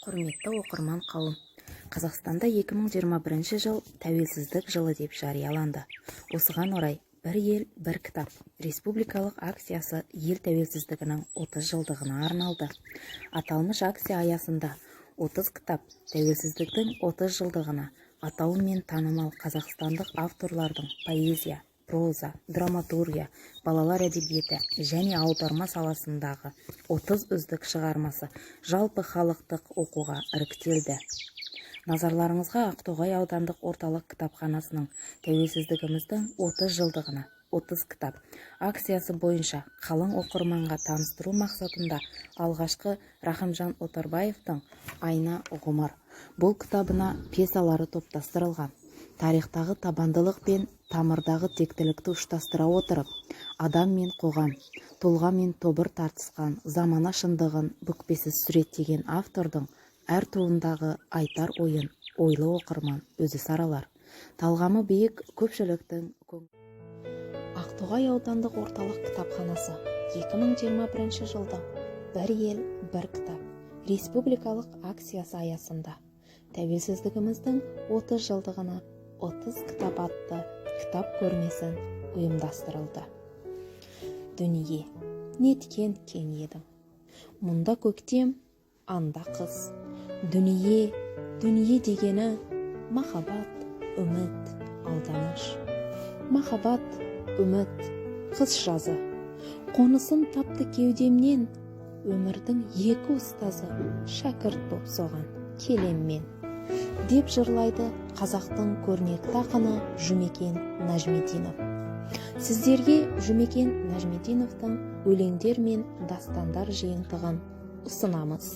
Құрметті оқырман қауым, Қазақстанда 2021 жыл тәуелсіздік жылы деп жарияланды. Осыған орай «Бір ел, бір кітап» республикалық акциясы ел тәуелсіздігінің 30 жылдығына арналды. Аталмыш акция аясында 30 кітап тәуелсіздіктің 30 жылдығына атауымен танымал қазақстандық авторлардың поэзия, проза, драматургия, балалар әдебиеті және аударма саласындағы 30 үздік шығармасы жалпы халықтық оқуға іріктелді. Назарларыңызға Ақтоғай аудандық орталық кітапханасының тәуелсіздігіміздің 30 жылдығына 30 кітап акциясы бойынша қалың оқырманға таныстыру мақсатында алғашқы Рахымжан Отарбаевтың «Айна ғұмыр» бұл кітабына пьесалары топтастырылған. Тарихтағы табандылық пен тамырдағы тектілікті ұштастыра отырып, адам мен қоғам, тұлға мен тобыр тартысқан замана шындығын бүкпесіз суреттеген автордың әр туындағы айтар ойын ойлы оқырман өзі саралар. Талғамы биік көпшіліктің Ақтоғай аудандық орталық кітапханасы 2021 жылдың «Бір ел, бір кітап» республикалық акциясы аясында тәуелсіздігіміздің 30 жылдығына 30 кітап атты кітап көрмесін ұйымдастырылды. Дүние, неткен кең едім. Мұнда көктем, анда қыс. Дүние, дүние дегені махаббат, үміт, алданыш. Махаббат, үміт, қыс жазы. Қонысын тапты кеудемнен, өмірдің екі ұстазы шәкірт боп соған келеммен. Деп жырлайды қазақтың көрнекті ақыны Жұмекен Нәжмединов. Сіздерге Жұмекен Нәжмединовтың өлеңдер мен дастандар жиынтығын ұсынамыз.